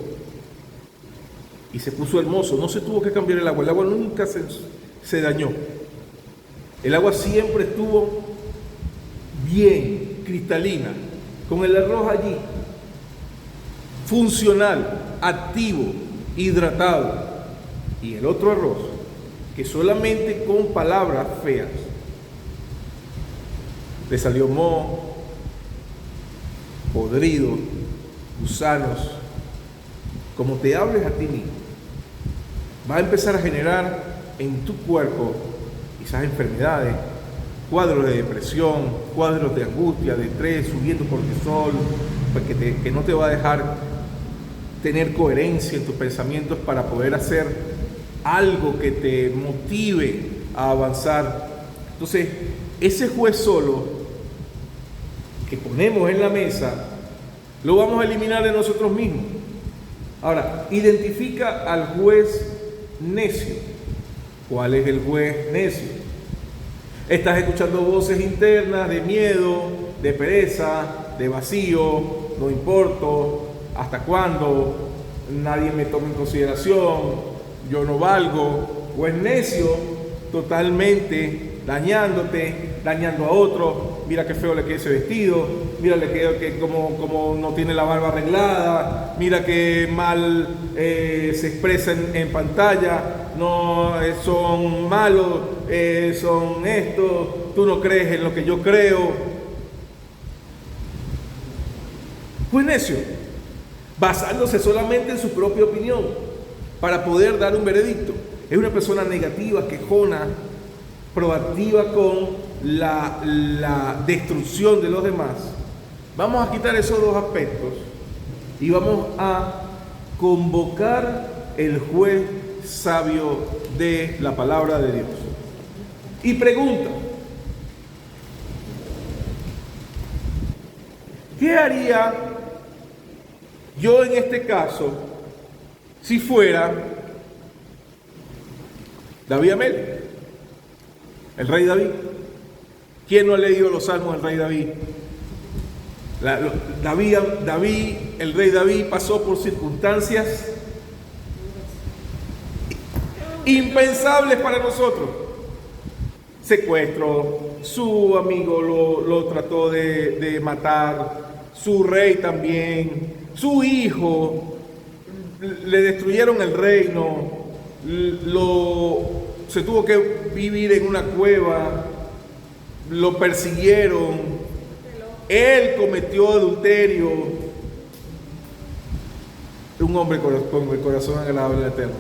A: y se puso hermoso. No se tuvo que cambiar el agua nunca se dañó. El agua siempre estuvo bien, cristalina, con el arroz allí, funcional, activo, hidratado. Y el otro arroz, que solamente con palabras feas le salió moho, podrido, gusanos. Como te hables a ti mismo, va a empezar a generar en tu cuerpo quizás enfermedades, cuadros de depresión, cuadros de angustia, de estrés, subiendo cortisol, porque que no te va a dejar tener coherencia en tus pensamientos para poder hacer algo que te motive a avanzar. Entonces, ese juez solo que ponemos en la mesa, lo vamos a eliminar de nosotros mismos. Ahora, identifica al juez necio. ¿Cuál es el juez necio? Estás escuchando voces internas de miedo, de pereza, de vacío, no importo, hasta cuándo, nadie me toma en consideración, yo no valgo. Juez necio, totalmente dañándote, dañando a otro. Mira qué feo le queda ese vestido, mira que como no tiene la barba arreglada, mira que mal se expresa en pantalla, no son malos, son esto, tú no crees en lo que yo creo. Pues necio, basándose solamente en su propia opinión para poder dar un veredicto. Es una persona negativa, quejona, proactiva con la destrucción de los demás. Vamos a quitar esos dos aspectos y vamos a convocar el juez sabio de la palabra de Dios. Y pregunta: ¿qué haría yo en este caso si fuera David Amélez, el rey David? ¿Quién no ha leído los salmos del rey David? El rey David pasó por circunstancias impensables para nosotros. Secuestro, su amigo lo trató de matar, su rey también, su hijo, le destruyeron el reino, se tuvo que vivir en una cueva, lo persiguieron, él cometió adulterio. Un hombre con el corazón agradable al Eterno,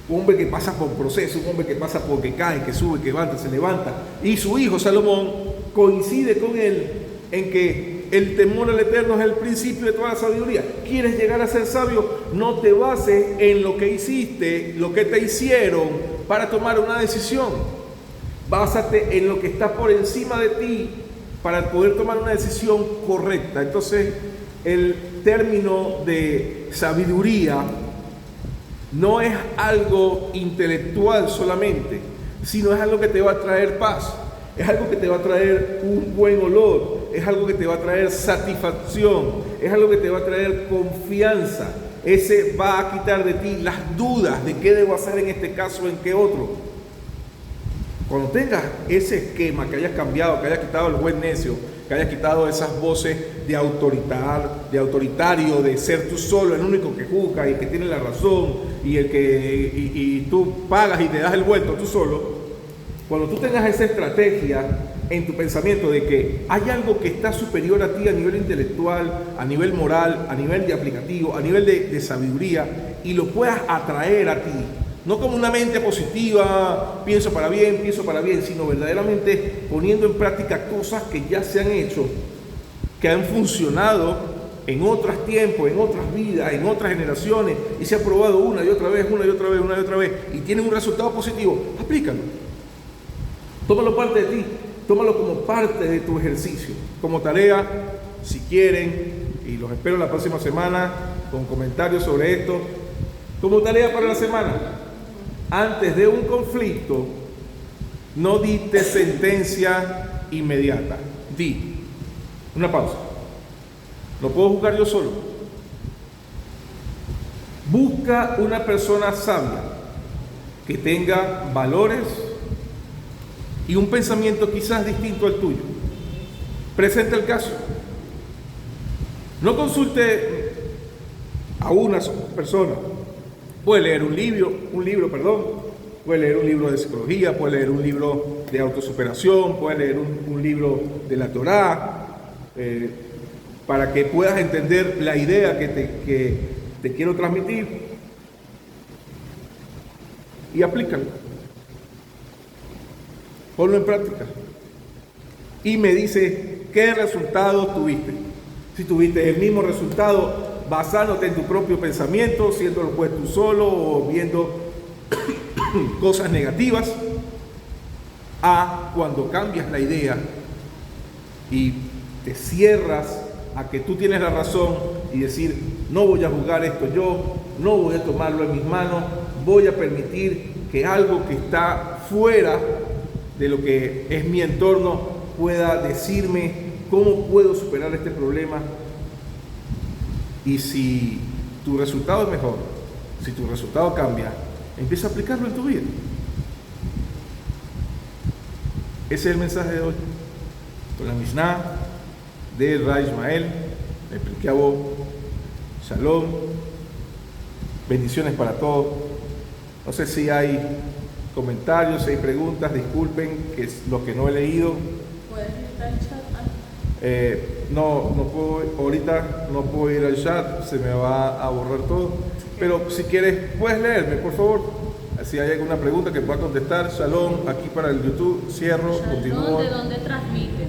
A: un hombre que pasa por procesos, un hombre que pasa por que cae, que sube, que levanta, se levanta. Y su hijo Salomón coincide con él en que el temor al Eterno es el principio de toda la sabiduría. ¿Quieres llegar a ser sabio? No te bases en lo que hiciste, lo que te hicieron para tomar una decisión. Básate en lo que está por encima de ti para poder tomar una decisión correcta. Entonces, el término de sabiduría no es algo intelectual solamente, sino es algo que te va a traer paz, es algo que te va a traer un buen olor, es algo que te va a traer satisfacción, es algo que te va a traer confianza. Ese va a quitar de ti las dudas de qué debo hacer en este caso o en qué otro. Cuando tengas ese esquema, que hayas cambiado, que hayas quitado el juez necio, que hayas quitado esas voces de autoritario, de ser tú solo el único que juzga y que tiene la razón y tú pagas y te das el vuelto tú solo. Cuando tú tengas esa estrategia en tu pensamiento de que hay algo que está superior a ti a nivel intelectual, a nivel moral, a nivel de aplicativo, a nivel de sabiduría, y lo puedas atraer a ti, no como una mente positiva, pienso para bien, sino verdaderamente poniendo en práctica cosas que ya se han hecho, que han funcionado en otros tiempos, en otras vidas, en otras generaciones, y se ha probado una y otra vez, y tienen un resultado positivo. Aplícalo. Tómalo parte de ti, tómalo como parte de tu ejercicio, como tarea, si quieren, y los espero la próxima semana con comentarios sobre esto. Como tarea para la semana, antes de un conflicto, no dictes sentencia inmediata. Di, una pausa. No puedo juzgar yo solo. Busca una persona sabia que tenga valores y un pensamiento quizás distinto al tuyo. Presenta el caso. No consulte a una persona. Puede leer un libro, puede leer un libro de psicología, puede leer un libro de autosuperación, puede leer un libro de la Torá, para que puedas entender la idea que te quiero transmitir, y aplícalo. Ponlo en práctica. Y me dice qué resultados tuviste. Si tuviste el mismo resultado basándote en tu propio pensamiento, siendo el juez tú solo o viendo cosas negativas, a cuando cambias la idea y te cierras a que tú tienes la razón y decir, no voy a juzgar esto yo, no voy a tomarlo en mis manos, voy a permitir que algo que está fuera de lo que es mi entorno pueda decirme cómo puedo superar este problema. Y si tu resultado es mejor, si tu resultado cambia, empieza a aplicarlo en tu vida. Ese es el mensaje de hoy. Con la Mishnah de Ra Ismael, el Pirkei Avot, Shalom, bendiciones para todos. No sé si hay comentarios, si hay preguntas, disculpen, que es lo que no he leído.
C: ¿Puedes ir al chat?
A: No puedo, ahorita no puedo ir al chat, se me va a borrar todo. Pero si quieres, puedes leerme, por favor. Si hay alguna pregunta que pueda contestar. Shalom, aquí para el YouTube, cierro,
C: Shalom,
A: continúo.
C: ¿de dónde transmite?